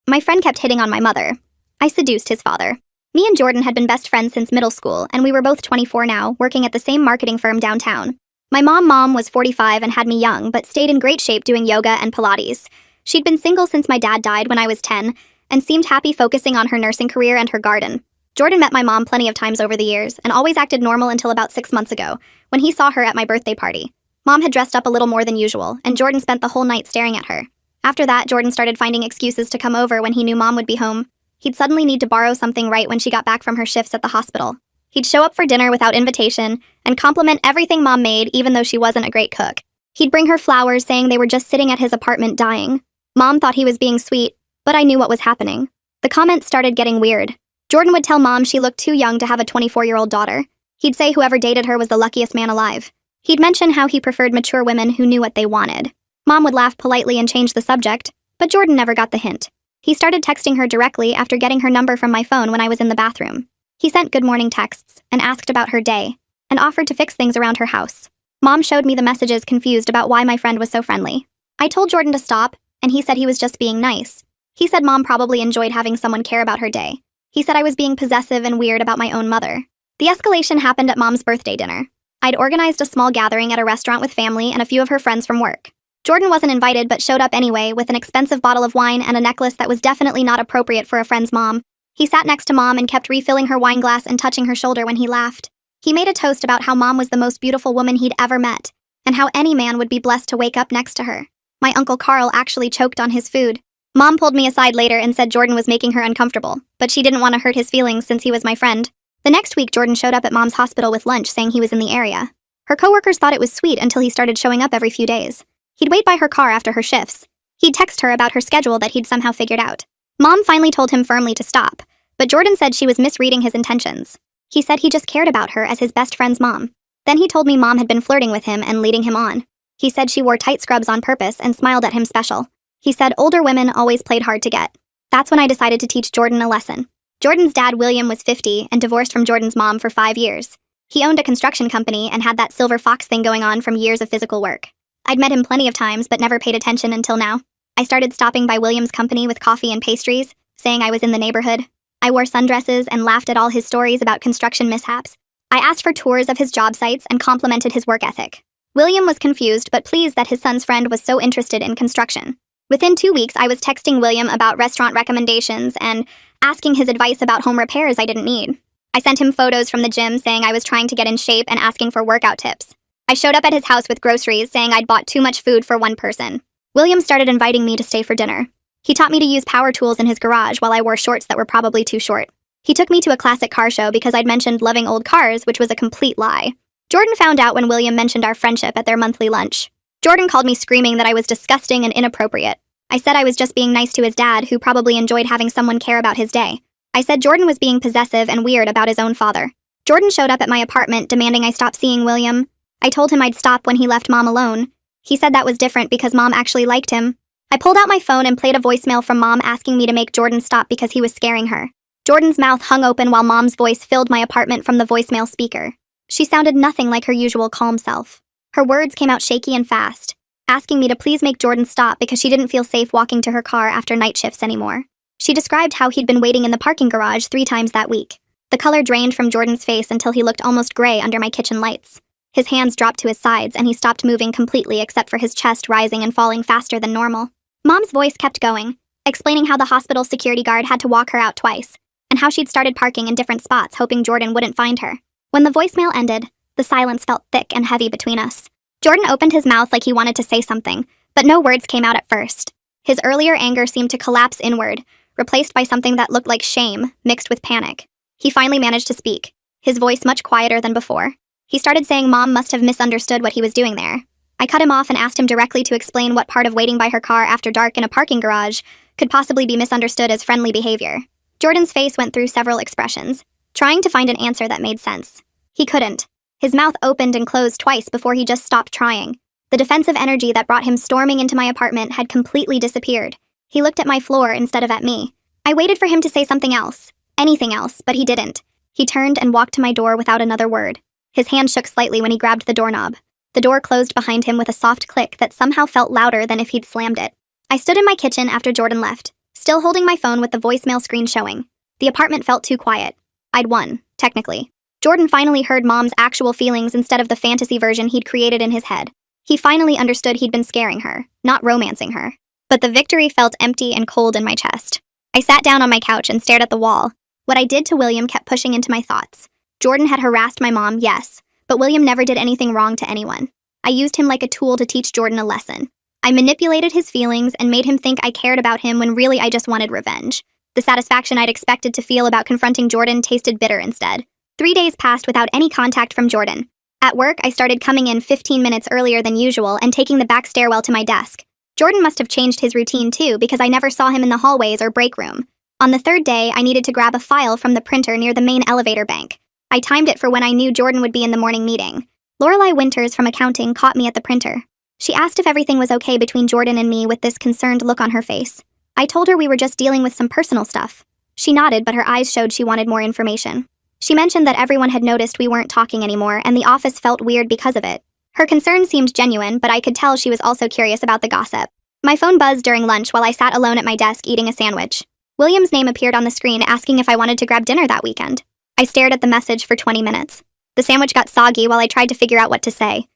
My friend kept hitting on my mother. I seduced his father. Me and Jordan had been best friends since middle school, and we were both 24 now, working at the same marketing firm downtown. My mom was 45 and had me young, but stayed in great shape doing yoga and Pilates. She'd been single since my dad died when I was 10, and seemed happy focusing on her nursing career and her garden. Jordan met my mom plenty of times over the years, and always acted normal until about 6 months ago, when he saw her at my birthday party. Mom had dressed up a little more than usual, and Jordan spent the whole night staring at her. After that, Jordan started finding excuses to come over when he knew Mom would be home. He'd suddenly need to borrow something right when she got back from her shifts at the hospital. He'd show up for dinner without invitation, and compliment everything Mom made even though she wasn't a great cook. He'd bring her flowers saying they were just sitting at his apartment dying. Mom thought he was being sweet, but I knew what was happening. The comments started getting weird. Jordan would tell Mom she looked too young to have a 24-year-old daughter. He'd say whoever dated her was the luckiest man alive. He'd mention how he preferred mature women who knew what they wanted. Mom would laugh politely and change the subject, but Jordan never got the hint. He started texting her directly after getting her number from my phone when I was in the bathroom. He sent good morning texts and asked about her day, and offered to fix things around her house. Mom showed me the messages confused about why my friend was so friendly. I told Jordan to stop, and he said he was just being nice. He said Mom probably enjoyed having someone care about her day. He said I was being possessive and weird about my own mother. The escalation happened at Mom's birthday dinner. I'd organized a small gathering at a restaurant with family and a few of her friends from work. Jordan wasn't invited but showed up anyway with an expensive bottle of wine and a necklace that was definitely not appropriate for a friend's mom. He sat next to Mom and kept refilling her wine glass and touching her shoulder when he laughed. He made a toast about how Mom was the most beautiful woman he'd ever met, and how any man would be blessed to wake up next to her. My Uncle Carl actually choked on his food. Mom pulled me aside later and said Jordan was making her uncomfortable, but she didn't want to hurt his feelings since he was my friend. The next week, Jordan showed up at Mom's hospital with lunch saying he was in the area. Her coworkers thought it was sweet until he started showing up every few days. He'd wait by her car after her shifts. He'd text her about her schedule that he'd somehow figured out. Mom finally told him firmly to stop, but Jordan said she was misreading his intentions. He said he just cared about her as his best friend's mom. Then he told me Mom had been flirting with him and leading him on. He said she wore tight scrubs on purpose and smiled at him special. He said older women always played hard to get. That's when I decided to teach Jordan a lesson. Jordan's dad, William, was 50 and divorced from Jordan's mom for 5 years. He owned a construction company and had that silver fox thing going on from years of physical work. I'd met him plenty of times but never paid attention until now. I started stopping by William's company with coffee and pastries, saying I was in the neighborhood. I wore sundresses and laughed at all his stories about construction mishaps. I asked for tours of his job sites and complimented his work ethic. William was confused but pleased that his son's friend was so interested in construction. Within 2 weeks, I was texting William about restaurant recommendations and asking his advice about home repairs I didn't need. I sent him photos from the gym saying I was trying to get in shape and asking for workout tips. I showed up at his house with groceries saying I'd bought too much food for one person. William started inviting me to stay for dinner. He taught me to use power tools in his garage while I wore shorts that were probably too short. He took me to a classic car show because I'd mentioned loving old cars, which was a complete lie. Jordan found out when William mentioned our friendship at their monthly lunch. Jordan called me screaming that I was disgusting and inappropriate. I said I was just being nice to his dad, who probably enjoyed having someone care about his day. I said Jordan was being possessive and weird about his own father. Jordan showed up at my apartment demanding I stop seeing William. I told him I'd stop when he left Mom alone. He said that was different because Mom actually liked him. I pulled out my phone and played a voicemail from Mom asking me to make Jordan stop because he was scaring her. Jordan's mouth hung open while Mom's voice filled my apartment from the voicemail speaker. She sounded nothing like her usual calm self. Her words came out shaky and fast, asking me to please make Jordan stop because she didn't feel safe walking to her car after night shifts anymore. She described how he'd been waiting in the parking garage 3 times that week. The color drained from Jordan's face until he looked almost gray under my kitchen lights. His hands dropped to his sides and he stopped moving completely except for his chest rising and falling faster than normal. Mom's voice kept going, explaining how the hospital security guard had to walk her out twice, and how she'd started parking in different spots hoping Jordan wouldn't find her. When the voicemail ended, the silence felt thick and heavy between us. Jordan opened his mouth like he wanted to say something, but no words came out at first. His earlier anger seemed to collapse inward, replaced by something that looked like shame, mixed with panic. He finally managed to speak, his voice much quieter than before. He started saying Mom must have misunderstood what he was doing there. I cut him off and asked him directly to explain what part of waiting by her car after dark in a parking garage could possibly be misunderstood as friendly behavior. Jordan's face went through several expressions, trying to find an answer that made sense. He couldn't. His mouth opened and closed twice before he just stopped trying. The defensive energy that brought him storming into my apartment had completely disappeared. He looked at my floor instead of at me. I waited for him to say something else, anything else, but he didn't. He turned and walked to my door without another word. His hand shook slightly when he grabbed the doorknob. The door closed behind him with a soft click that somehow felt louder than if he'd slammed it. I stood in my kitchen after Jordan left, still holding my phone with the voicemail screen showing. The apartment felt too quiet. I'd won, technically. Jordan finally heard Mom's actual feelings instead of the fantasy version he'd created in his head. He finally understood he'd been scaring her, not romancing her. But the victory felt empty and cold in my chest. I sat down on my couch and stared at the wall. What I did to William kept pushing into my thoughts. Jordan had harassed my mom, yes, but William never did anything wrong to anyone. I used him like a tool to teach Jordan a lesson. I manipulated his feelings and made him think I cared about him when really I just wanted revenge. The satisfaction I'd expected to feel about confronting Jordan tasted bitter instead. 3 days passed without any contact from Jordan. At work, I started coming in 15 minutes earlier than usual and taking the back stairwell to my desk. Jordan must have changed his routine too, because I never saw him in the hallways or break room. On the third day, I needed to grab a file from the printer near the main elevator bank. I timed it for when I knew Jordan would be in the morning meeting. Lorelei Winters from accounting caught me at the printer. She asked if everything was okay between Jordan and me with this concerned look on her face. I told her we were just dealing with some personal stuff. She nodded, but her eyes showed she wanted more information. She mentioned that everyone had noticed we weren't talking anymore and the office felt weird because of it. Her concern seemed genuine, but I could tell she was also curious about the gossip. My phone buzzed during lunch while I sat alone at my desk eating a sandwich. William's name appeared on the screen asking if I wanted to grab dinner that weekend. I stared at the message for 20 minutes. The sandwich got soggy while I tried to figure out what to say.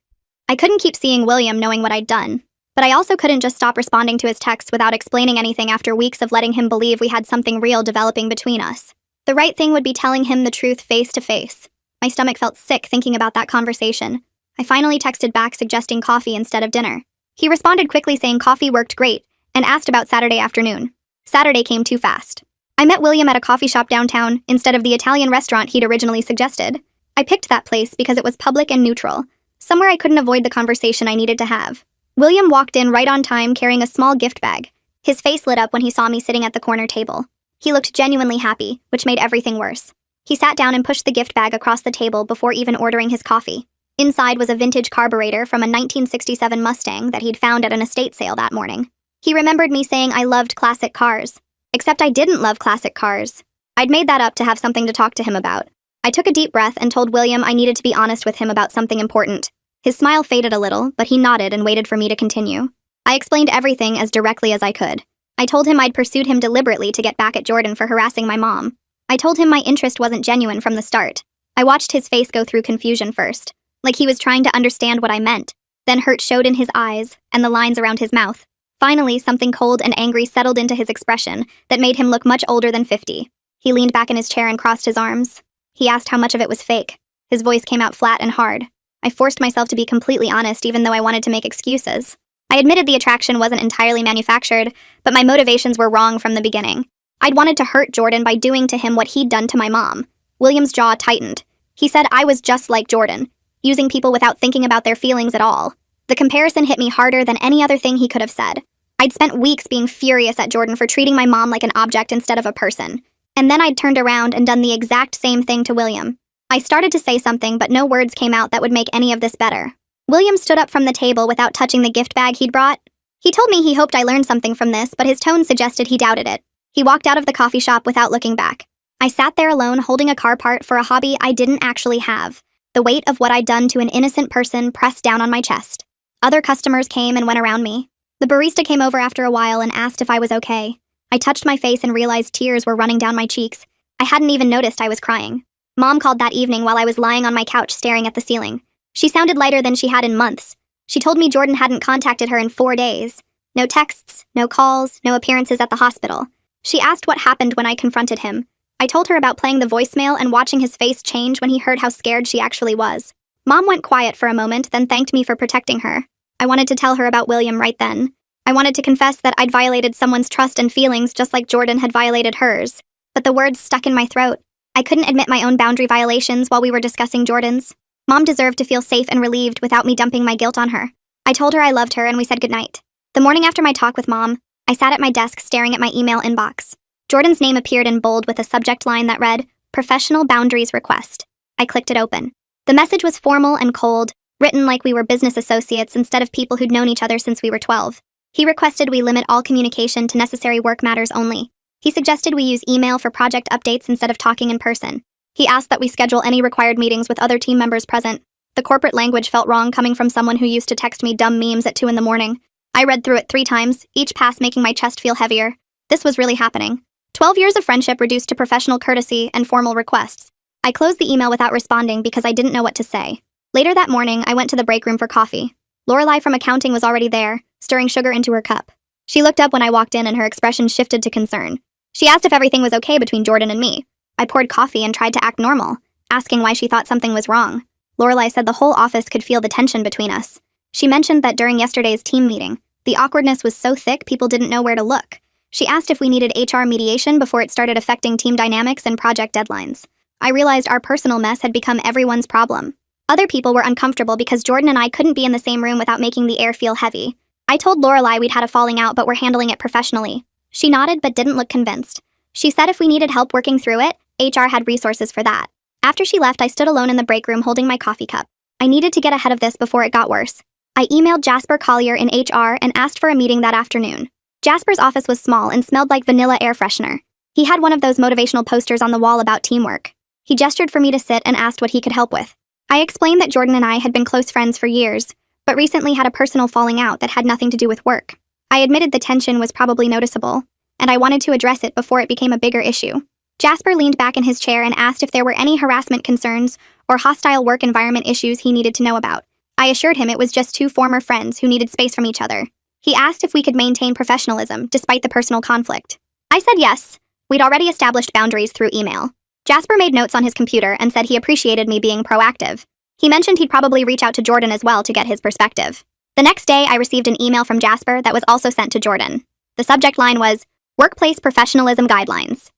I couldn't keep seeing William knowing what I'd done, but I also couldn't just stop responding to his texts without explaining anything after weeks of letting him believe we had something real developing between us. The right thing would be telling him the truth face to face. My stomach felt sick thinking about that conversation. I finally texted back suggesting coffee instead of dinner. He responded quickly saying coffee worked great and asked about Saturday afternoon. Saturday came too fast. I met William at a coffee shop downtown instead of the Italian restaurant he'd originally suggested. I picked that place because it was public and neutral, somewhere I couldn't avoid the conversation I needed to have. William walked in right on time carrying a small gift bag. His face lit up when he saw me sitting at the corner table. He looked genuinely happy, which made everything worse. He sat down and pushed the gift bag across the table before even ordering his coffee. Inside was a vintage carburetor from a 1967 Mustang that he'd found at an estate sale that morning. He remembered me saying I loved classic cars. Except I didn't love classic cars. I'd made that up to have something to talk to him about. I took a deep breath and told William I needed to be honest with him about something important. His smile faded a little, but he nodded and waited for me to continue. I explained everything as directly as I could. I told him I'd pursued him deliberately to get back at Jordan for harassing my mom. I told him my interest wasn't genuine from the start. I watched his face go through confusion first, like he was trying to understand what I meant. Then hurt showed in his eyes and the lines around his mouth. Finally, something cold and angry settled into his expression that made him look much older than 50. He leaned back in his chair and crossed his arms. He asked how much of it was fake. His voice came out flat and hard. I forced myself to be completely honest even though I wanted to make excuses. I admitted the attraction wasn't entirely manufactured, but my motivations were wrong from the beginning. I'd wanted to hurt Jordan by doing to him what he'd done to my mom. William's jaw tightened. He said I was just like Jordan, using people without thinking about their feelings at all. The comparison hit me harder than any other thing he could have said. I'd spent weeks being furious at Jordan for treating my mom like an object instead of a person. And then I'd turned around and done the exact same thing to William. I started to say something, but no words came out that would make any of this better. William stood up from the table without touching the gift bag he'd brought. He told me he hoped I learned something from this, but his tone suggested he doubted it. He walked out of the coffee shop without looking back. I sat there alone holding a car part for a hobby I didn't actually have. The weight of what I'd done to an innocent person pressed down on my chest. Other customers came and went around me. The barista came over after a while and asked if I was okay. I touched my face and realized tears were running down my cheeks. I hadn't even noticed I was crying. Mom called that evening while I was lying on my couch staring at the ceiling. She sounded lighter than she had in months. She told me Jordan hadn't contacted her in 4 days. No texts, no calls, no appearances at the hospital. She asked what happened when I confronted him. I told her about playing the voicemail and watching his face change when he heard how scared she actually was. Mom went quiet for a moment, then thanked me for protecting her. I wanted to tell her about William right then. I wanted to confess that I'd violated someone's trust and feelings just like Jordan had violated hers. But the words stuck in my throat. I couldn't admit my own boundary violations while we were discussing Jordan's. Mom deserved to feel safe and relieved without me dumping my guilt on her. I told her I loved her and we said goodnight. The morning after my talk with Mom, I sat at my desk staring at my email inbox. Jordan's name appeared in bold with a subject line that read, "Professional Boundaries Request." I clicked it open. The message was formal and cold, written like we were business associates instead of people who'd known each other since we were 12. He requested we limit all communication to necessary work matters only. He suggested we use email for project updates instead of talking in person. He asked that we schedule any required meetings with other team members present. The corporate language felt wrong coming from someone who used to text me dumb memes at 2 in the morning. I read through it 3 times, each pass making my chest feel heavier. This was really happening. 12 years of friendship reduced to professional courtesy and formal requests. I closed the email without responding because I didn't know what to say. Later that morning, I went to the break room for coffee. Lorelai from accounting was already there, stirring sugar into her cup. She looked up when I walked in and her expression shifted to concern. She asked if everything was okay between Jordan and me. I poured coffee and tried to act normal, asking why she thought something was wrong. Lorelai said the whole office could feel the tension between us. She mentioned that during yesterday's team meeting, the awkwardness was so thick people didn't know where to look. She asked if we needed HR mediation before it started affecting team dynamics and project deadlines. I realized our personal mess had become everyone's problem. Other people were uncomfortable because Jordan and I couldn't be in the same room without making the air feel heavy. I told Lorelai we'd had a falling out but were handling it professionally. She nodded but didn't look convinced. She said if we needed help working through it, HR had resources for that. After she left, I stood alone in the break room holding my coffee cup. I needed to get ahead of this before it got worse. I emailed Jasper Collier in HR and asked for a meeting that afternoon. Jasper's office was small and smelled like vanilla air freshener. He had one of those motivational posters on the wall about teamwork. He gestured for me to sit and asked what he could help with. I explained that Jordan and I had been close friends for years, but recently had a personal falling out that had nothing to do with work. I admitted the tension was probably noticeable, and I wanted to address it before it became a bigger issue. Jasper leaned back in his chair and asked if there were any harassment concerns or hostile work environment issues he needed to know about. I assured him it was just two former friends who needed space from each other. He asked if we could maintain professionalism despite the personal conflict. I said yes. We'd already established boundaries through email. Jasper made notes on his computer and said he appreciated me being proactive. He mentioned he'd probably reach out to Jordan as well to get his perspective. The next day, I received an email from Jasper that was also sent to Jordan. The subject line was, Workplace Professionalism Guidelines.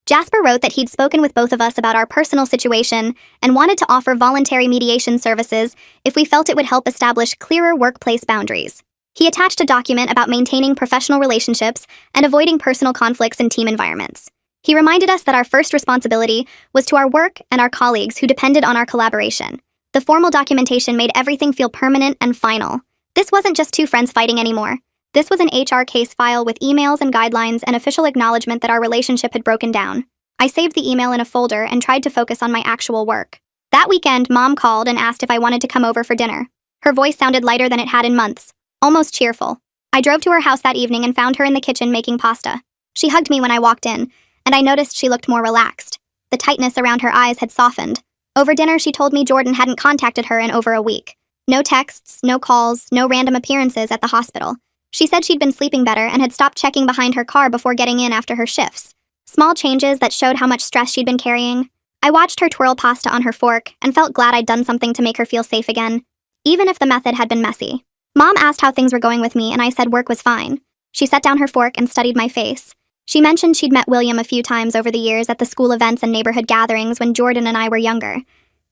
Jasper wrote that he'd spoken with both of us about our personal situation and wanted to offer voluntary mediation services if we felt it would help establish clearer workplace boundaries. He attached a document about maintaining professional relationships and avoiding personal conflicts in team environments. He reminded us that our first responsibility was to our work and our colleagues who depended on our collaboration. The formal documentation made everything feel permanent and final. This wasn't just two friends fighting anymore. This was an HR case file with emails and guidelines and official acknowledgement that our relationship had broken down. I saved the email in a folder and tried to focus on my actual work. That weekend, Mom called and asked if I wanted to come over for dinner. Her voice sounded lighter than it had in months, almost cheerful. I drove to her house that evening and found her in the kitchen making pasta. She hugged me when I walked in, and I noticed she looked more relaxed. The tightness around her eyes had softened. Over dinner, she told me Jordan hadn't contacted her in over a week. No texts, no calls, no random appearances at the hospital. She said she'd been sleeping better and had stopped checking behind her car before getting in after her shifts. Small changes that showed how much stress she'd been carrying. I watched her twirl pasta on her fork and felt glad I'd done something to make her feel safe again, even if the method had been messy. Mom asked how things were going with me and I said work was fine. She set down her fork and studied my face. She mentioned she'd met William a few times over the years at the school events and neighborhood gatherings when Jordan and I were younger.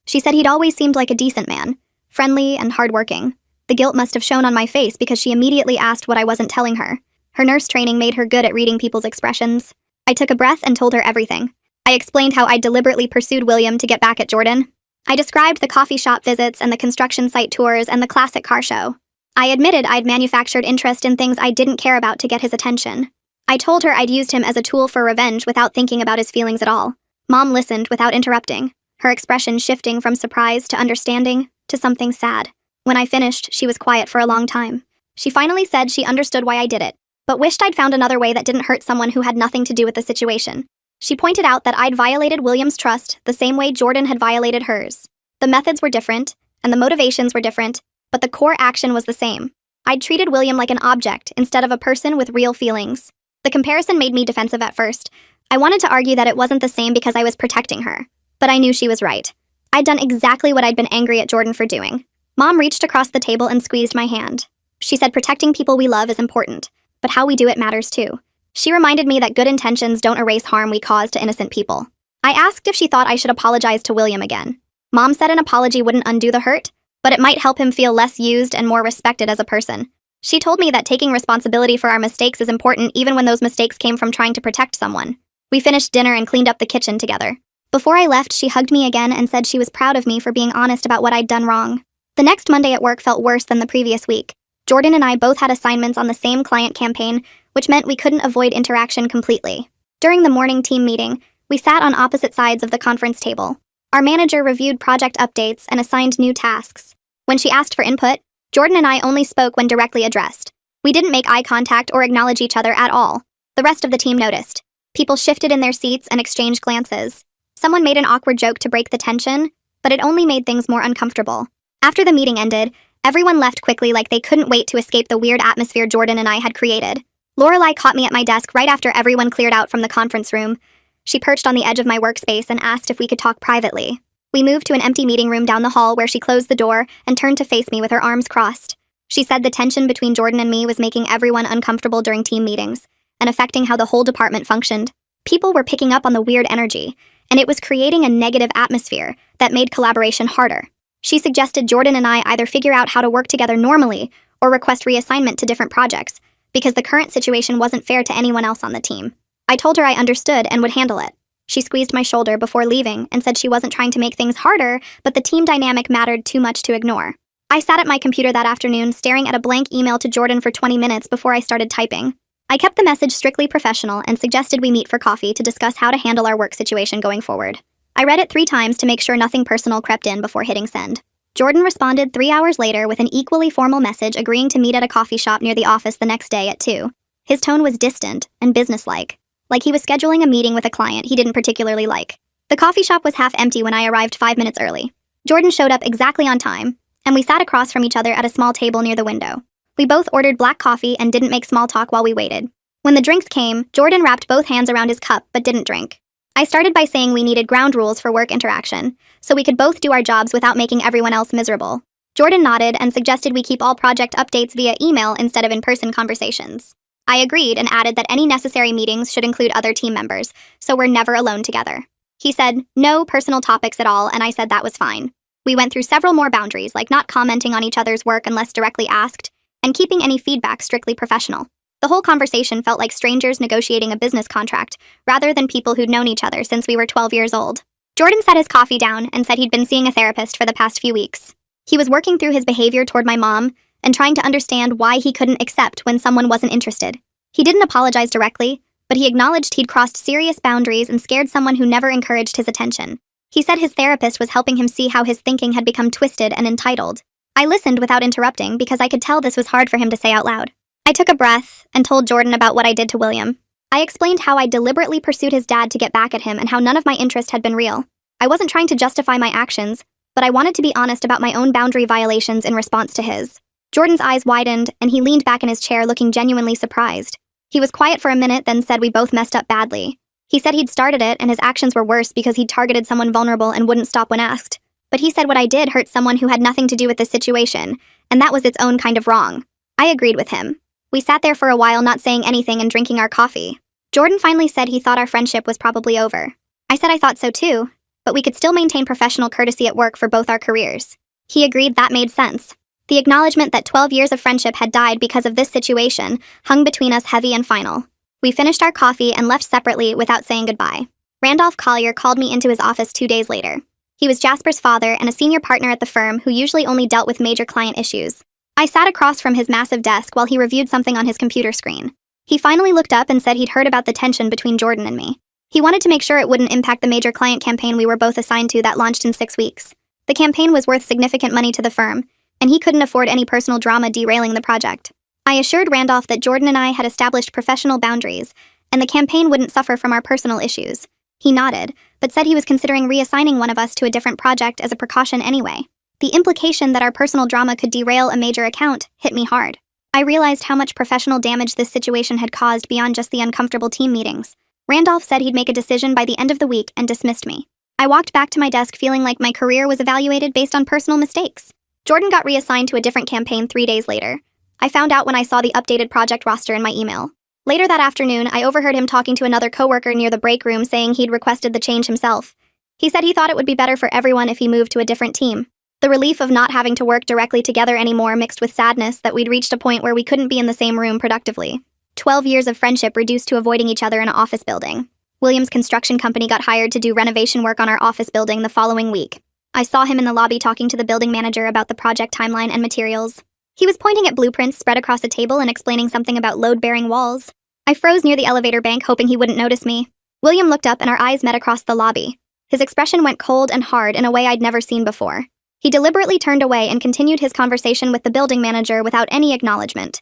She said he'd always seemed like a decent man, friendly and hardworking. The guilt must have shown on my face because she immediately asked what I wasn't telling her. Her nurse training made her good at reading people's expressions. I took a breath and told her everything. I explained how I deliberately pursued William to get back at Jordan. I described the coffee shop visits and the construction site tours and the classic car show. I admitted I'd manufactured interest in things I didn't care about to get his attention. I told her I'd used him as a tool for revenge without thinking about his feelings at all. Mom listened without interrupting, her expression shifting from surprise to understanding to something sad. When I finished, she was quiet for a long time. She finally said she understood why I did it, but wished I'd found another way that didn't hurt someone who had nothing to do with the situation. She pointed out that I'd violated William's trust the same way Jordan had violated hers. The methods were different, and the motivations were different, but the core action was the same. I'd treated William like an object instead of a person with real feelings. The comparison made me defensive at first. I wanted to argue that it wasn't the same because I was protecting her, but I knew she was right. I'd done exactly what I'd been angry at Jordan for doing. Mom reached across the table and squeezed my hand. She said protecting people we love is important, but how we do it matters too. She reminded me that good intentions don't erase harm we cause to innocent people. I asked if she thought I should apologize to William again. Mom said an apology wouldn't undo the hurt, but it might help him feel less used and more respected as a person. She told me that taking responsibility for our mistakes is important even when those mistakes came from trying to protect someone. We finished dinner and cleaned up the kitchen together. Before I left, she hugged me again and said she was proud of me for being honest about what I'd done wrong. The next Monday at work felt worse than the previous week. Jordan and I both had assignments on the same client campaign, which meant we couldn't avoid interaction completely. During the morning team meeting, we sat on opposite sides of the conference table. Our manager reviewed project updates and assigned new tasks. When she asked for input, Jordan and I only spoke when directly addressed. We didn't make eye contact or acknowledge each other at all. The rest of the team noticed. People shifted in their seats and exchanged glances. Someone made an awkward joke to break the tension, but it only made things more uncomfortable. After the meeting ended, everyone left quickly like they couldn't wait to escape the weird atmosphere Jordan and I had created. Lorelai caught me at my desk right after everyone cleared out from the conference room. She perched on the edge of my workspace and asked if we could talk privately. We moved to an empty meeting room down the hall where she closed the door and turned to face me with her arms crossed. She said the tension between Jordan and me was making everyone uncomfortable during team meetings and affecting how the whole department functioned. People were picking up on the weird energy, and it was creating a negative atmosphere that made collaboration harder. She suggested Jordan and I either figure out how to work together normally or request reassignment to different projects, because the current situation wasn't fair to anyone else on the team. I told her I understood and would handle it. She squeezed my shoulder before leaving and said she wasn't trying to make things harder, but the team dynamic mattered too much to ignore. I sat at my computer that afternoon staring at a blank email to Jordan for 20 minutes before I started typing. I kept the message strictly professional and suggested we meet for coffee to discuss how to handle our work situation going forward. I read it 3 times to make sure nothing personal crept in before hitting send. Jordan responded 3 hours later with an equally formal message agreeing to meet at a coffee shop near the office the next day at 2. His tone was distant and businesslike, like he was scheduling a meeting with a client he didn't particularly like. The coffee shop was half empty when I arrived 5 minutes early. Jordan showed up exactly on time, and we sat across from each other at a small table near the window. We both ordered black coffee and didn't make small talk while we waited. When the drinks came, Jordan wrapped both hands around his cup but didn't drink. I started by saying we needed ground rules for work interaction, so we could both do our jobs without making everyone else miserable. Jordan nodded and suggested we keep all project updates via email instead of in-person conversations. I agreed and added that any necessary meetings should include other team members, so we're never alone together. He said no personal topics at all, and I said that was fine. We went through several more boundaries, like not commenting on each other's work unless directly asked, and keeping any feedback strictly professional. The whole conversation felt like strangers negotiating a business contract, rather than people who'd known each other since we were 12 years old. Jordan set his coffee down and said he'd been seeing a therapist for the past few weeks. He was working through his behavior toward my mom and trying to understand why he couldn't accept when someone wasn't interested. He didn't apologize directly, but he acknowledged he'd crossed serious boundaries and scared someone who never encouraged his attention. He said his therapist was helping him see how his thinking had become twisted and entitled. I listened without interrupting because I could tell this was hard for him to say out loud. I took a breath and told Jordan about what I did to William. I explained how I deliberately pursued his dad to get back at him and how none of my interest had been real. I wasn't trying to justify my actions, but I wanted to be honest about my own boundary violations in response to his. Jordan's eyes widened, and he leaned back in his chair looking genuinely surprised. He was quiet for a minute, then said we both messed up badly. He said he'd started it, and his actions were worse because he'd targeted someone vulnerable and wouldn't stop when asked. But he said what I did hurt someone who had nothing to do with the situation, and that was its own kind of wrong. I agreed with him. We sat there for a while not saying anything and drinking our coffee. Jordan finally said he thought our friendship was probably over. I said I thought so too, but we could still maintain professional courtesy at work for both our careers. He agreed that made sense. The acknowledgement that 12 years of friendship had died because of this situation hung between us heavy and final. We finished our coffee and left separately without saying goodbye. Randolph Collier called me into his office 2 days later. He was Jasper's father and a senior partner at the firm who usually only dealt with major client issues. I sat across from his massive desk while he reviewed something on his computer screen. He finally looked up and said he'd heard about the tension between Jordan and me. He wanted to make sure it wouldn't impact the major client campaign we were both assigned to that launched in 6 weeks. The campaign was worth significant money to the firm, and he couldn't afford any personal drama derailing the project. I assured Randolph that Jordan and I had established professional boundaries, and the campaign wouldn't suffer from our personal issues. He nodded, but said he was considering reassigning one of us to a different project as a precaution anyway. The implication that our personal drama could derail a major account hit me hard. I realized how much professional damage this situation had caused beyond just the uncomfortable team meetings. Randolph said he'd make a decision by the end of the week and dismissed me. I walked back to my desk feeling like my career was evaluated based on personal mistakes. Jordan got reassigned to a different campaign 3 days later. I found out when I saw the updated project roster in my email. Later that afternoon, I overheard him talking to another coworker near the break room saying he'd requested the change himself. He said he thought it would be better for everyone if he moved to a different team. The relief of not having to work directly together anymore mixed with sadness that we'd reached a point where we couldn't be in the same room productively. 12 years of friendship reduced to avoiding each other in an office building. William's construction company got hired to do renovation work on our office building the following week. I saw him in the lobby talking to the building manager about the project timeline and materials. He was pointing at blueprints spread across a table and explaining something about load-bearing walls. I froze near the elevator bank, hoping he wouldn't notice me. William looked up and our eyes met across the lobby. His expression went cold and hard in a way I'd never seen before. He deliberately turned away and continued his conversation with the building manager without any acknowledgement.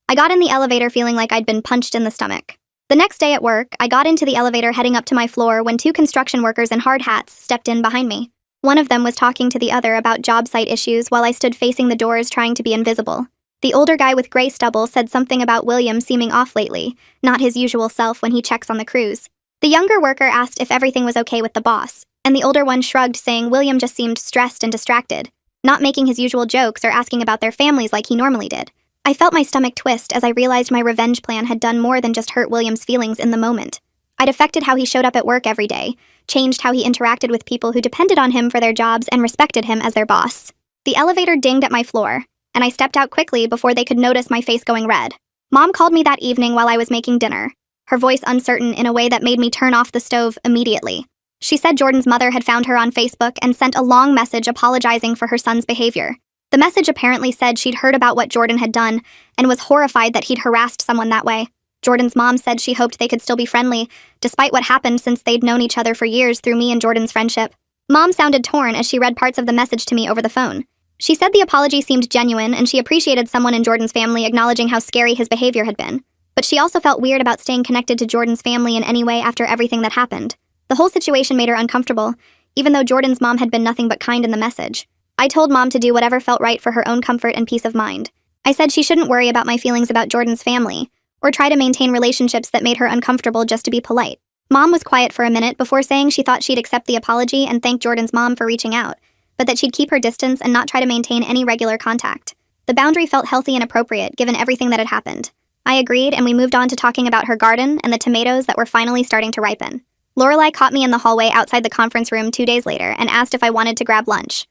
I got in the elevator feeling like I'd been punched in the stomach. The next day at work, I got into the elevator heading up to my floor when two construction workers in hard hats stepped in behind me. One of them was talking to the other about job site issues while I stood facing the doors trying to be invisible. The older guy with gray stubble said something about William seeming off lately, not his usual self when he checks on the crews. The younger worker asked if everything was okay with the boss, and the older one shrugged, saying William just seemed stressed and distracted, not making his usual jokes or asking about their families like he normally did. I felt my stomach twist as I realized my revenge plan had done more than just hurt William's feelings in the moment. I'd affected how he showed up at work every day, changed how he interacted with people who depended on him for their jobs and respected him as their boss. The elevator dinged at my floor, and I stepped out quickly before they could notice my face going red. Mom called me that evening while I was making dinner, her voice uncertain in a way that made me turn off the stove immediately. She said Jordan's mother had found her on Facebook and sent a long message apologizing for her son's behavior. The message apparently said she'd heard about what Jordan had done and was horrified that he'd harassed someone that way. Jordan's mom said she hoped they could still be friendly, despite what happened since they'd known each other for years through me and Jordan's friendship. Mom sounded torn as she read parts of the message to me over the phone. She said the apology seemed genuine and she appreciated someone in Jordan's family acknowledging how scary his behavior had been. But she also felt weird about staying connected to Jordan's family in any way after everything that happened. The whole situation made her uncomfortable, even though Jordan's mom had been nothing but kind in the message. I told Mom to do whatever felt right for her own comfort and peace of mind. I said she shouldn't worry about my feelings about Jordan's family, or try to maintain relationships that made her uncomfortable just to be polite. Mom was quiet for a minute before saying she thought she'd accept the apology and thank Jordan's mom for reaching out, but that she'd keep her distance and not try to maintain any regular contact. The boundary felt healthy and appropriate given everything that had happened. I agreed, and we moved on to talking about her garden and the tomatoes that were finally starting to ripen. Lorelai caught me in the hallway outside the conference room 2 days later and asked if I wanted to grab lunch.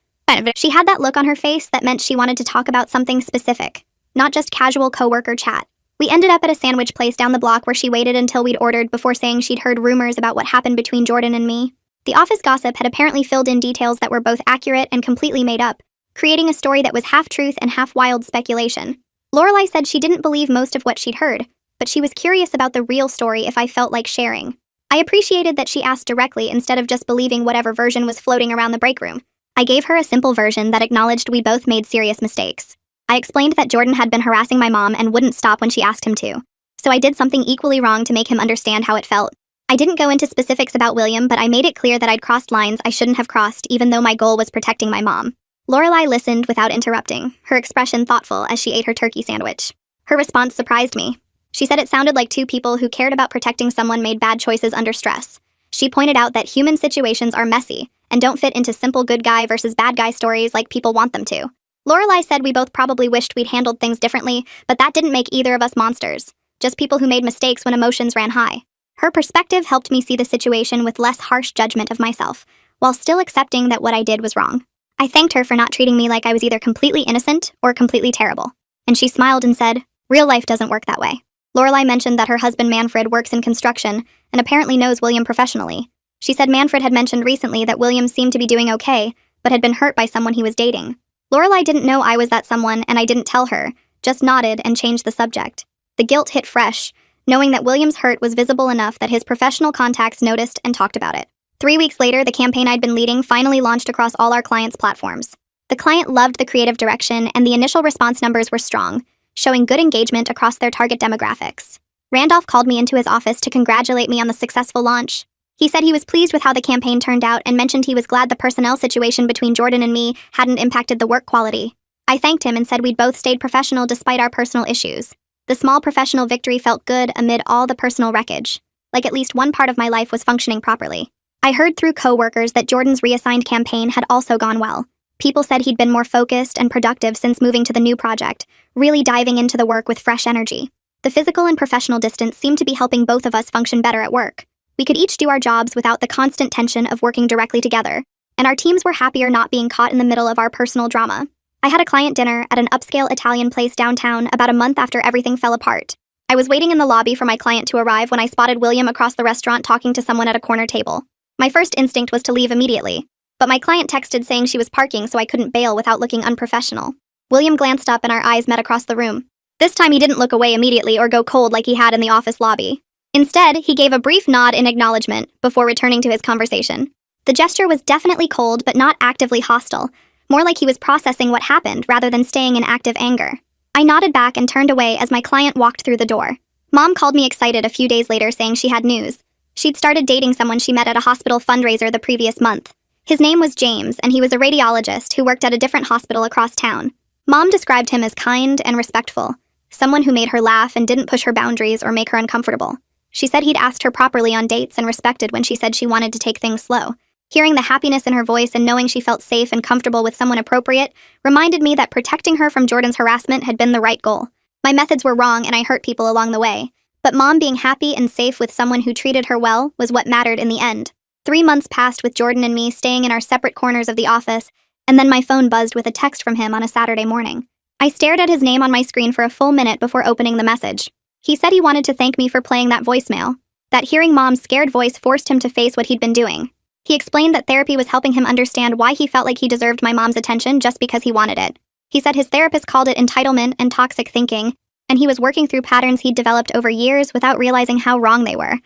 She had that look on her face that meant she wanted to talk about something specific, not just casual coworker chat. We ended up at a sandwich place down the block where she waited until we'd ordered before saying she'd heard rumors about what happened between Jordan and me. The office gossip had apparently filled in details that were both accurate and completely made up, creating a story that was half truth and half wild speculation. Lorelai said she didn't believe most of what she'd heard, but she was curious about the real story if I felt like sharing. I appreciated that she asked directly instead of just believing whatever version was floating around the break room. I gave her a simple version that acknowledged we both made serious mistakes. I explained that Jordan had been harassing my mom and wouldn't stop when she asked him to, so I did something equally wrong to make him understand how it felt. I didn't go into specifics about William, but I made it clear that I'd crossed lines I shouldn't have crossed, even though my goal was protecting my mom. Lorelai listened without interrupting, her expression thoughtful as she ate her turkey sandwich. Her response surprised me. She said it sounded like two people who cared about protecting someone made bad choices under stress. She pointed out that human situations are messy and don't fit into simple good guy versus bad guy stories like people want them to. Lorelai said we both probably wished we'd handled things differently, but that didn't make either of us monsters, just people who made mistakes when emotions ran high. Her perspective helped me see the situation with less harsh judgment of myself, while still accepting that what I did was wrong. I thanked her for not treating me like I was either completely innocent or completely terrible, and she smiled and said, "Real life doesn't work that way." Lorelai mentioned that her husband Manfred works in construction and apparently knows William professionally. She said Manfred had mentioned recently that William seemed to be doing okay, but had been hurt by someone he was dating. Lorelai didn't know I was that someone, and I didn't tell her, just nodded and changed the subject. The guilt hit fresh, knowing that William's hurt was visible enough that his professional contacts noticed and talked about it. 3 weeks later, the campaign I'd been leading finally launched across all our clients' platforms. The client loved the creative direction, and the initial response numbers were strong, showing good engagement across their target demographics. Randolph called me into his office to congratulate me on the successful launch. He said he was pleased with how the campaign turned out and mentioned he was glad the personnel situation between Jordan and me hadn't impacted the work quality. I thanked him and said we'd both stayed professional despite our personal issues. The small professional victory felt good amid all the personal wreckage, like at least one part of my life was functioning properly. I heard through coworkers that Jordan's reassigned campaign had also gone well. People said he'd been more focused and productive since moving to the new project, really diving into the work with fresh energy. The physical and professional distance seemed to be helping both of us function better at work. We could each do our jobs without the constant tension of working directly together, and our teams were happier not being caught in the middle of our personal drama. I had a client dinner at an upscale Italian place downtown about a month after everything fell apart. I was waiting in the lobby for my client to arrive when I spotted William across the restaurant talking to someone at a corner table. My first instinct was to leave immediately, but my client texted saying she was parking so I couldn't bail without looking unprofessional. William glanced up and our eyes met across the room. This time he didn't look away immediately or go cold like he had in the office lobby. Instead, he gave a brief nod in acknowledgement before returning to his conversation. The gesture was definitely cold but not actively hostile, more like he was processing what happened rather than staying in active anger. I nodded back and turned away as my client walked through the door. Mom called me excited a few days later saying she had news. She'd started dating someone she met at a hospital fundraiser the previous month. His name was James, and he was a radiologist who worked at a different hospital across town. Mom described him as kind and respectful, someone who made her laugh and didn't push her boundaries or make her uncomfortable. She said he'd asked her properly on dates and respected when she said she wanted to take things slow. Hearing the happiness in her voice and knowing she felt safe and comfortable with someone appropriate reminded me that protecting her from Jordan's harassment had been the right goal. My methods were wrong and I hurt people along the way, but Mom being happy and safe with someone who treated her well was what mattered in the end. 3 months passed with Jordan and me staying in our separate corners of the office, and then my phone buzzed with a text from him on a Saturday morning. I stared at his name on my screen for a full minute before opening the message. He said he wanted to thank me for playing that voicemail, that hearing Mom's scared voice forced him to face what he'd been doing. He explained that therapy was helping him understand why he felt like he deserved my mom's attention just because he wanted it. He said his therapist called it entitlement and toxic thinking, and he was working through patterns he'd developed over years without realizing how wrong they were.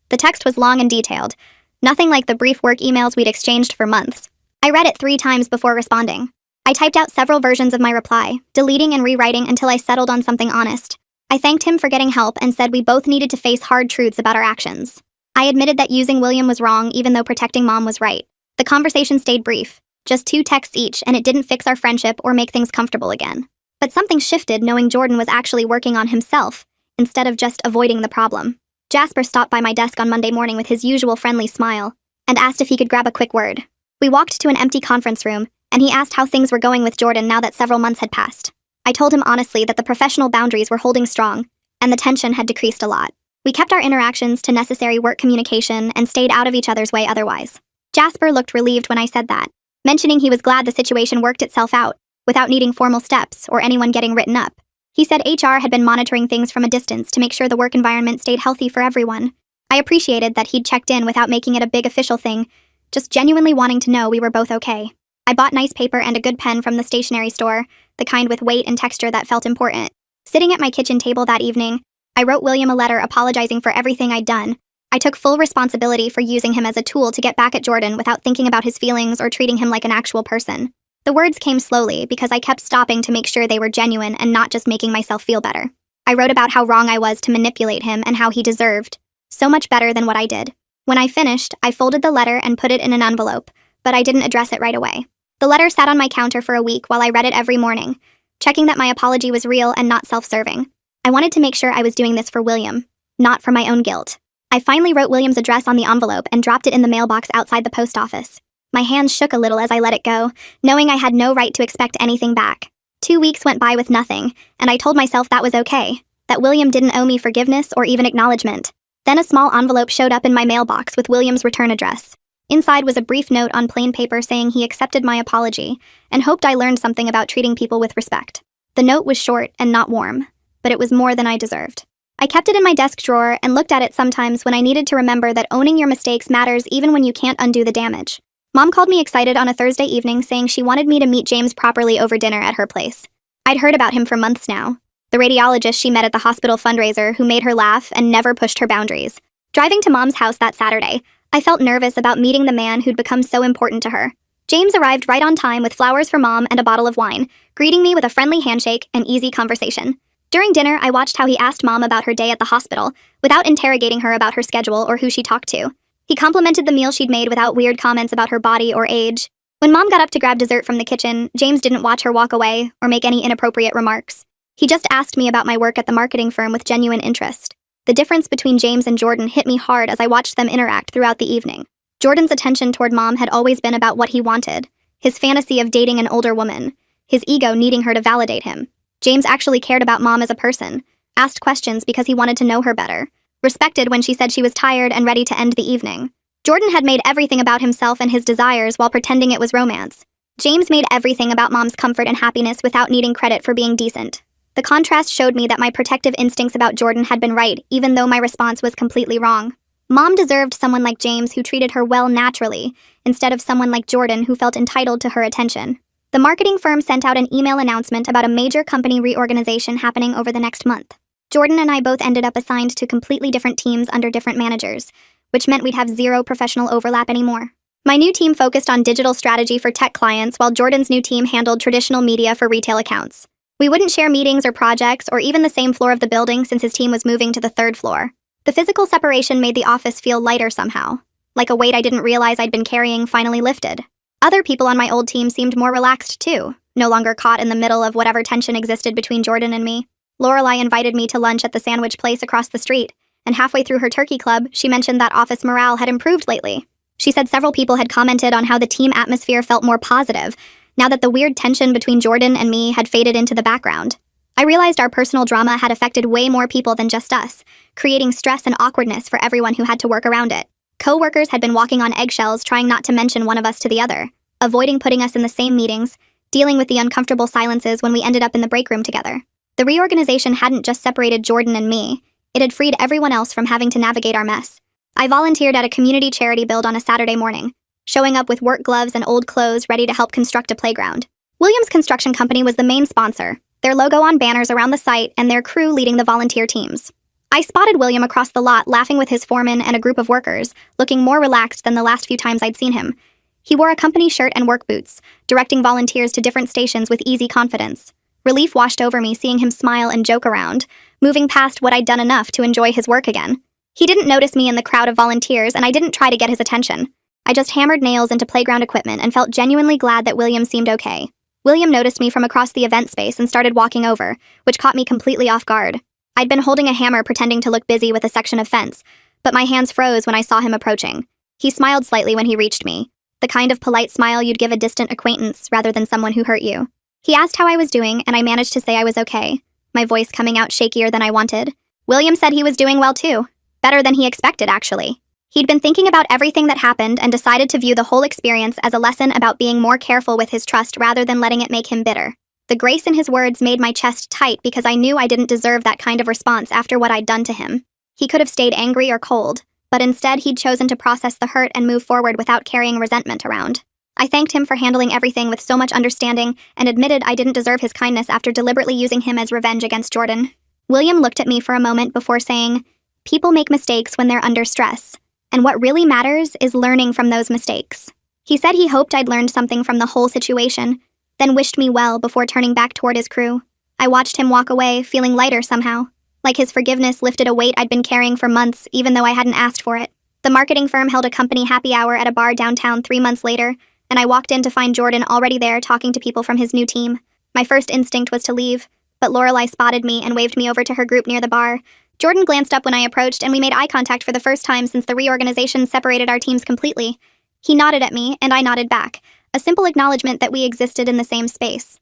The text was long and detailed, nothing like the brief work emails we'd exchanged for months. I read it 3 times before responding. I typed out several versions of my reply, deleting and rewriting until I settled on something honest. I thanked him for getting help and said we both needed to face hard truths about our actions. I admitted that using William was wrong even though protecting Mom was right. The conversation stayed brief, just 2 texts each, and it didn't fix our friendship or make things comfortable again. But something shifted knowing Jordan was actually working on himself, instead of just avoiding the problem. Jasper stopped by my desk on Monday morning with his usual friendly smile, and asked if he could grab a quick word. We walked to an empty conference room, and he asked how things were going with Jordan now that several months had passed. I told him honestly that the professional boundaries were holding strong, and the tension had decreased a lot. We kept our interactions to necessary work communication and stayed out of each other's way otherwise. Jasper looked relieved when I said that, mentioning he was glad the situation worked itself out, without needing formal steps or anyone getting written up. He said HR had been monitoring things from a distance to make sure the work environment stayed healthy for everyone. I appreciated that he'd checked in without making it a big official thing, just genuinely wanting to know we were both okay. I bought nice paper and a good pen from the stationery store, the kind with weight and texture that felt important. Sitting at my kitchen table that evening, I wrote William a letter apologizing for everything I'd done. I took full responsibility for using him as a tool to get back at Jordan without thinking about his feelings or treating him like an actual person. The words came slowly because I kept stopping to make sure they were genuine and not just making myself feel better. I wrote about how wrong I was to manipulate him and how he deserved so much better than what I did. When I finished, I folded the letter and put it in an envelope, but I didn't address it right away. The letter sat on my counter for a week while I read it every morning, checking that my apology was real and not self-serving. I wanted to make sure I was doing this for William, not for my own guilt. I finally wrote William's address on the envelope and dropped it in the mailbox outside the post office. My hands shook a little as I let it go, knowing I had no right to expect anything back. 2 weeks went by with nothing, and I told myself that was okay, that William didn't owe me forgiveness or even acknowledgement. Then a small envelope showed up in my mailbox with William's return address. Inside was a brief note on plain paper saying he accepted my apology and hoped I learned something about treating people with respect. The note was short and not warm, but it was more than I deserved. I kept it in my desk drawer and looked at it sometimes when I needed to remember that owning your mistakes matters even when you can't undo the damage. Mom called me excited on a Thursday evening saying she wanted me to meet James properly over dinner at her place. I'd heard about him for months now. The radiologist she met at the hospital fundraiser who made her laugh and never pushed her boundaries. Driving to Mom's house that Saturday, I felt nervous about meeting the man who'd become so important to her. James arrived right on time with flowers for Mom and a bottle of wine, greeting me with a friendly handshake and easy conversation. During dinner, I watched how he asked Mom about her day at the hospital, without interrogating her about her schedule or who she talked to. He complimented the meal she'd made without weird comments about her body or age. When Mom got up to grab dessert from the kitchen, James didn't watch her walk away or make any inappropriate remarks. He just asked me about my work at the marketing firm with genuine interest. The difference between James and Jordan hit me hard as I watched them interact throughout the evening. Jordan's attention toward Mom had always been about what he wanted, his fantasy of dating an older woman, his ego needing her to validate him. James actually cared about Mom as a person, asked questions because he wanted to know her better, respected when she said she was tired and ready to end the evening. Jordan had made everything about himself and his desires while pretending it was romance. James made everything about Mom's comfort and happiness without needing credit for being decent. The contrast showed me that my protective instincts about Jordan had been right, even though my response was completely wrong. Mom deserved someone like James who treated her well naturally, instead of someone like Jordan who felt entitled to her attention. The marketing firm sent out an email announcement about a major company reorganization happening over the next month. Jordan and I both ended up assigned to completely different teams under different managers, which meant we'd have zero professional overlap anymore. My new team focused on digital strategy for tech clients, while Jordan's new team handled traditional media for retail accounts. We wouldn't share meetings or projects or even the same floor of the building since his team was moving to the third floor. The physical separation made the office feel lighter somehow, like a weight I didn't realize I'd been carrying finally lifted. Other people on my old team seemed more relaxed too, no longer caught in the middle of whatever tension existed between Jordan and me. Lorelai invited me to lunch at the sandwich place across the street, and halfway through her turkey club, she mentioned that office morale had improved lately. She said several people had commented on how the team atmosphere felt more positive, now that the weird tension between Jordan and me had faded into the background. I realized our personal drama had affected way more people than just us, creating stress and awkwardness for everyone who had to work around it. Co-workers had been walking on eggshells trying not to mention one of us to the other, avoiding putting us in the same meetings, dealing with the uncomfortable silences when we ended up in the break room together. The reorganization hadn't just separated Jordan and me, it had freed everyone else from having to navigate our mess. I volunteered at a community charity build on a Saturday morning, showing up with work gloves and old clothes ready to help construct a playground. Williams Construction Company was the main sponsor, their logo on banners around the site and their crew leading the volunteer teams. I spotted William across the lot laughing with his foreman and a group of workers, looking more relaxed than the last few times I'd seen him. He wore a company shirt and work boots, directing volunteers to different stations with easy confidence. Relief washed over me seeing him smile and joke around, moving past what I'd done enough to enjoy his work again. He didn't notice me in the crowd of volunteers, and I didn't try to get his attention. I just hammered nails into playground equipment and felt genuinely glad that William seemed okay. William noticed me from across the event space and started walking over, which caught me completely off guard. I'd been holding a hammer pretending to look busy with a section of fence, but my hands froze when I saw him approaching. He smiled slightly when he reached me, the kind of polite smile you'd give a distant acquaintance rather than someone who hurt you. He asked how I was doing, and I managed to say I was okay, my voice coming out shakier than I wanted. William said he was doing well too. Better than he expected, actually. He'd been thinking about everything that happened and decided to view the whole experience as a lesson about being more careful with his trust rather than letting it make him bitter. The grace in his words made my chest tight because I knew I didn't deserve that kind of response after what I'd done to him. He could have stayed angry or cold, but instead he'd chosen to process the hurt and move forward without carrying resentment around. I thanked him for handling everything with so much understanding and admitted I didn't deserve his kindness after deliberately using him as revenge against Jordan. William looked at me for a moment before saying, "People make mistakes when they're under stress. And what really matters is learning from those mistakes." He said he hoped I'd learned something from the whole situation, then wished me well before turning back toward his crew. I watched him walk away, feeling lighter somehow, like his forgiveness lifted a weight I'd been carrying for months, even though I hadn't asked for it. The marketing firm held a company happy hour at a bar downtown 3 months later, and I walked in to find Jordan already there talking to people from his new team. My first instinct was to leave, but Lorelai spotted me and waved me over to her group near the bar. Jordan glanced up when I approached, and we made eye contact for the first time since the reorganization separated our teams completely. He nodded at me, and I nodded back, a simple acknowledgement that we existed in the same space.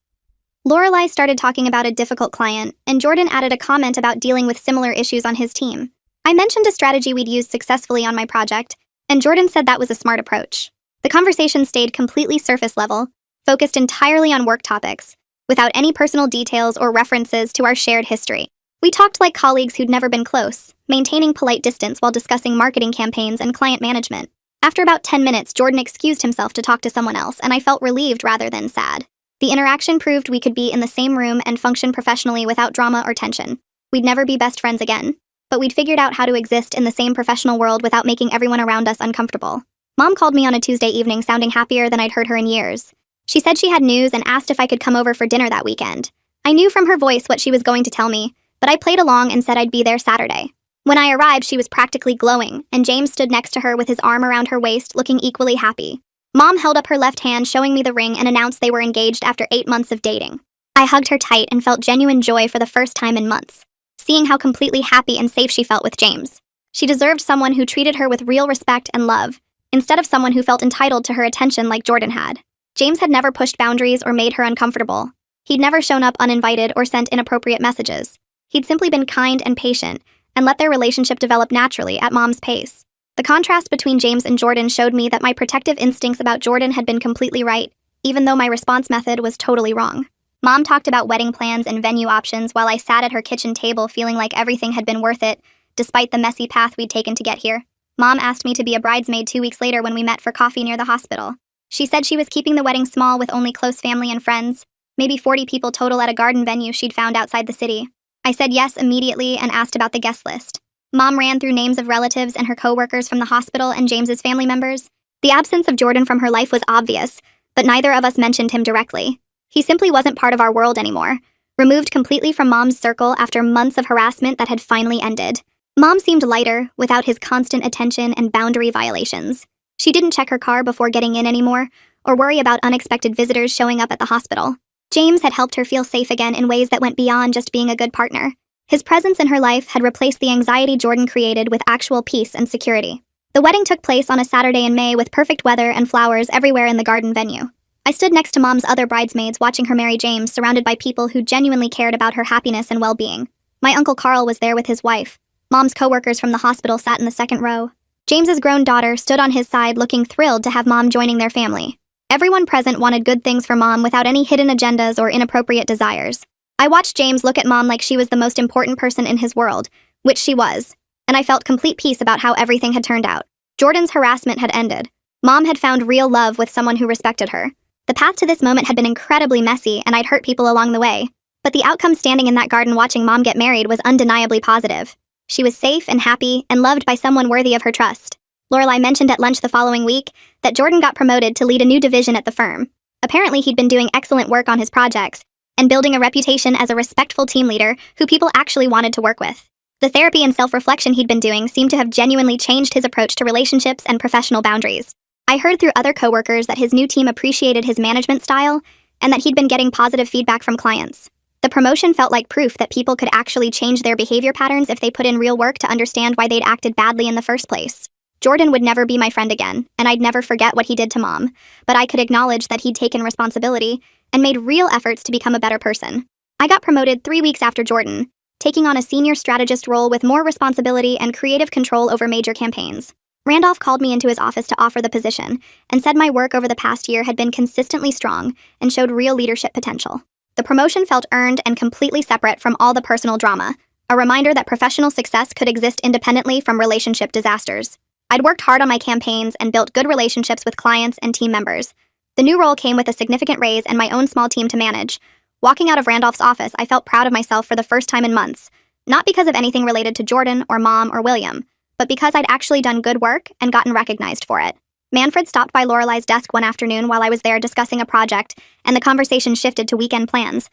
Lorelai started talking about a difficult client, and Jordan added a comment about dealing with similar issues on his team. I mentioned a strategy we'd used successfully on my project, and Jordan said that was a smart approach. The conversation stayed completely surface level, focused entirely on work topics, without any personal details or references to our shared history. We talked like colleagues who'd never been close, maintaining polite distance while discussing marketing campaigns and client management. After about 10 minutes, Jordan excused himself to talk to someone else, and I felt relieved rather than sad. The interaction proved we could be in the same room and function professionally without drama or tension. We'd never be best friends again, but we'd figured out how to exist in the same professional world without making everyone around us uncomfortable. Mom called me on a Tuesday evening sounding happier than I'd heard her in years. She said she had news and asked if I could come over for dinner that weekend. I knew from her voice what she was going to tell me, but I played along and said I'd be there Saturday. When I arrived, she was practically glowing, and James stood next to her with his arm around her waist, looking equally happy. Mom held up her left hand, showing me the ring, and announced they were engaged after 8 months of dating. I hugged her tight and felt genuine joy for the first time in months, seeing how completely happy and safe she felt with James. She deserved someone who treated her with real respect and love, instead of someone who felt entitled to her attention like Jordan had. James had never pushed boundaries or made her uncomfortable. He'd never shown up uninvited or sent inappropriate messages. He'd simply been kind and patient, and let their relationship develop naturally at Mom's pace. The contrast between James and Jordan showed me that my protective instincts about Jordan had been completely right, even though my response method was totally wrong. Mom talked about wedding plans and venue options while I sat at her kitchen table feeling like everything had been worth it, despite the messy path we'd taken to get here. Mom asked me to be a bridesmaid 2 weeks later when we met for coffee near the hospital. She said she was keeping the wedding small with only close family and friends, maybe 40 people total at a garden venue she'd found outside the city. I said yes immediately and asked about the guest list. Mom ran through names of relatives and her co-workers from the hospital and James's family members. The absence of Jordan from her life was obvious, but neither of us mentioned him directly. He simply wasn't part of our world anymore, removed completely from Mom's circle after months of harassment that had finally ended. Mom seemed lighter, without his constant attention and boundary violations. She didn't check her car before getting in anymore, or worry about unexpected visitors showing up at the hospital. James had helped her feel safe again in ways that went beyond just being a good partner. His presence in her life had replaced the anxiety Jordan created with actual peace and security. The wedding took place on a Saturday in May with perfect weather and flowers everywhere in the garden venue. I stood next to Mom's other bridesmaids watching her marry James, surrounded by people who genuinely cared about her happiness and well-being. My Uncle Carl was there with his wife. Mom's co-workers from the hospital sat in the second row. James's grown daughter stood on his side looking thrilled to have Mom joining their family. Everyone present wanted good things for Mom without any hidden agendas or inappropriate desires. I watched James look at Mom like she was the most important person in his world, which she was, and I felt complete peace about how everything had turned out. Jordan's harassment had ended. Mom had found real love with someone who respected her. The path to this moment had been incredibly messy, and I'd hurt people along the way. But the outcome standing in that garden watching Mom get married was undeniably positive. She was safe and happy and loved by someone worthy of her trust. Lorelai mentioned at lunch the following week that Jordan got promoted to lead a new division at the firm. Apparently, he'd been doing excellent work on his projects and building a reputation as a respectful team leader who people actually wanted to work with. The therapy and self-reflection he'd been doing seemed to have genuinely changed his approach to relationships and professional boundaries. I heard through other coworkers that his new team appreciated his management style and that he'd been getting positive feedback from clients. The promotion felt like proof that people could actually change their behavior patterns if they put in real work to understand why they'd acted badly in the first place. Jordan would never be my friend again, and I'd never forget what he did to Mom, but I could acknowledge that he'd taken responsibility and made real efforts to become a better person. I got promoted 3 weeks after Jordan, taking on a senior strategist role with more responsibility and creative control over major campaigns. Randolph called me into his office to offer the position and said my work over the past year had been consistently strong and showed real leadership potential. The promotion felt earned and completely separate from all the personal drama, a reminder that professional success could exist independently from relationship disasters. I'd worked hard on my campaigns and built good relationships with clients and team members. The new role came with a significant raise and my own small team to manage. Walking out of Randolph's office, I felt proud of myself for the first time in months, not because of anything related to Jordan or Mom or William, but because I'd actually done good work and gotten recognized for it. Manfred stopped by Lorelai's desk one afternoon while I was there discussing a project, and the conversation shifted to weekend plans.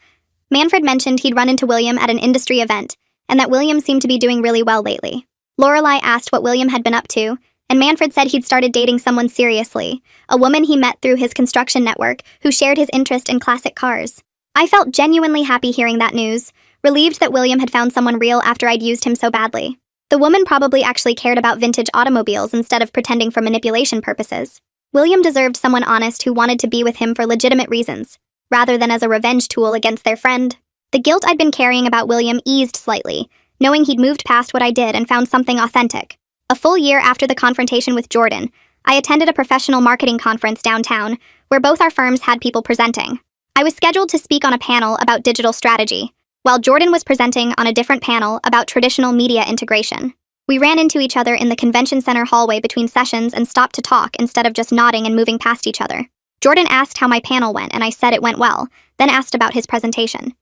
Manfred mentioned he'd run into William at an industry event, and that William seemed to be doing really well lately. Lorelai asked what William had been up to, and Manfred said he'd started dating someone seriously, a woman he met through his construction network who shared his interest in classic cars. I felt genuinely happy hearing that news, relieved that William had found someone real after I'd used him so badly. The woman probably actually cared about vintage automobiles instead of pretending for manipulation purposes. William deserved someone honest who wanted to be with him for legitimate reasons, rather than as a revenge tool against their friend. The guilt I'd been carrying about William eased slightly, knowing he'd moved past what I did and found something authentic. A full year after the confrontation with Jordan, I attended a professional marketing conference downtown, where both our firms had people presenting. I was scheduled to speak on a panel about digital strategy, while Jordan was presenting on a different panel about traditional media integration. We ran into each other in the convention center hallway between sessions and stopped to talk instead of just nodding and moving past each other. Jordan asked how my panel went, and I said it went well, then asked about his presentation.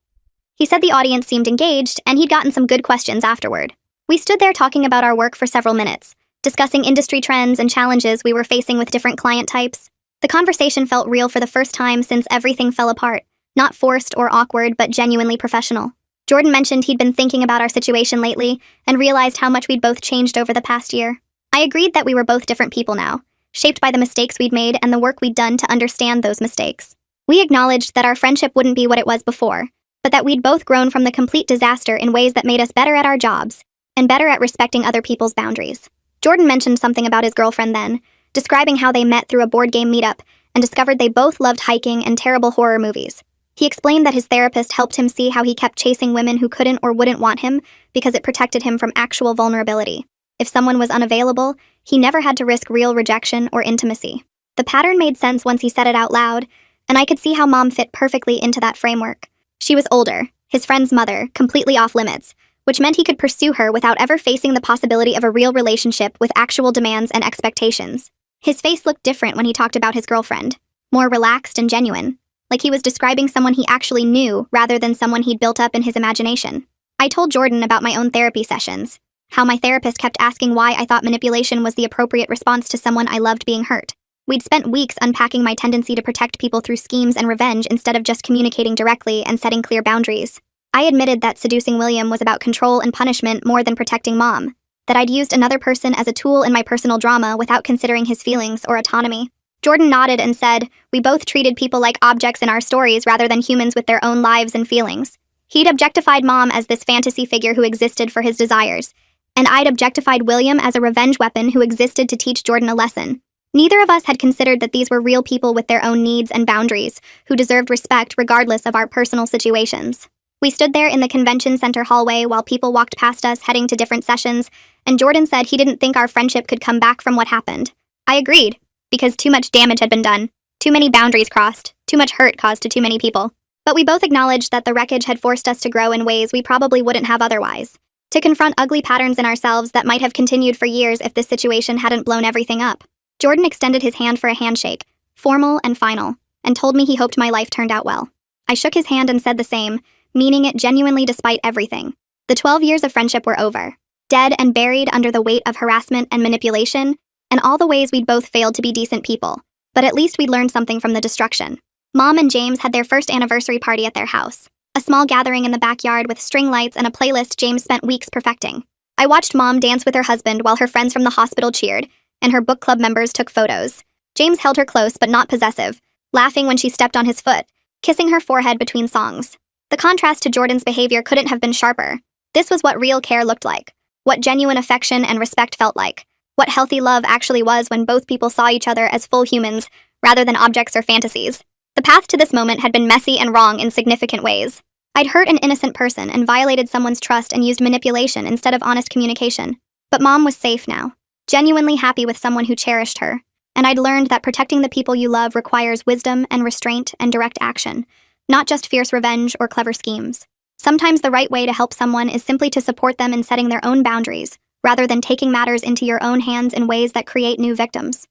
He said the audience seemed engaged, and he'd gotten some good questions afterward. We stood there talking about our work for several minutes, discussing industry trends and challenges we were facing with different client types. The conversation felt real for the first time since everything fell apart. Not forced or awkward, but genuinely professional. Jordan mentioned he'd been thinking about our situation lately and realized how much we'd both changed over the past year. I agreed that we were both different people now, shaped by the mistakes we'd made and the work we'd done to understand those mistakes. We acknowledged that our friendship wouldn't be what it was before, but that we'd both grown from the complete disaster in ways that made us better at our jobs and better at respecting other people's boundaries. Jordan mentioned something about his girlfriend then, describing how they met through a board game meetup and discovered they both loved hiking and terrible horror movies. He explained that his therapist helped him see how he kept chasing women who couldn't or wouldn't want him because it protected him from actual vulnerability. If someone was unavailable, he never had to risk real rejection or intimacy. The pattern made sense once he said it out loud, and I could see how Mom fit perfectly into that framework. She was older, his friend's mother, completely off limits, which meant he could pursue her without ever facing the possibility of a real relationship with actual demands and expectations. His face looked different when he talked about his girlfriend, more relaxed and genuine, like he was describing someone he actually knew rather than someone he'd built up in his imagination. I told Jordan about my own therapy sessions, how my therapist kept asking why I thought manipulation was the appropriate response to someone I loved being hurt. We'd spent weeks unpacking my tendency to protect people through schemes and revenge instead of just communicating directly and setting clear boundaries. I admitted that seducing William was about control and punishment more than protecting Mom, that I'd used another person as a tool in my personal drama without considering his feelings or autonomy. Jordan nodded and said, "We both treated people like objects in our stories rather than humans with their own lives and feelings. He'd objectified Mom as this fantasy figure who existed for his desires, and I'd objectified William as a revenge weapon who existed to teach Jordan a lesson. Neither of us had considered that these were real people with their own needs and boundaries, who deserved respect regardless of our personal situations." We stood there in the convention center hallway while people walked past us heading to different sessions, and Jordan said he didn't think our friendship could come back from what happened. I agreed, because too much damage had been done, too many boundaries crossed, too much hurt caused to too many people. But we both acknowledged that the wreckage had forced us to grow in ways we probably wouldn't have otherwise, to confront ugly patterns in ourselves that might have continued for years if this situation hadn't blown everything up. Jordan extended his hand for a handshake, formal and final, and told me he hoped my life turned out well. I shook his hand and said the same, meaning it genuinely despite everything. The 12 years of friendship were over, dead and buried under the weight of harassment and manipulation, and all the ways we'd both failed to be decent people, but at least we'd learned something from the destruction. Mom and James had their first anniversary party at their house, a small gathering in the backyard with string lights and a playlist James spent weeks perfecting. I watched Mom dance with her husband while her friends from the hospital cheered, and her book club members took photos. James held her close but not possessive, laughing when she stepped on his foot, kissing her forehead between songs. The contrast to Jordan's behavior couldn't have been sharper. This was what real care looked like, what genuine affection and respect felt like, what healthy love actually was when both people saw each other as full humans, rather than objects or fantasies. The path to this moment had been messy and wrong in significant ways. I'd hurt an innocent person and violated someone's trust and used manipulation instead of honest communication. But Mom was safe now, genuinely happy with someone who cherished her. And I'd learned that protecting the people you love requires wisdom and restraint and direct action, not just fierce revenge or clever schemes. Sometimes the right way to help someone is simply to support them in setting their own boundaries, rather than taking matters into your own hands in ways that create new victims.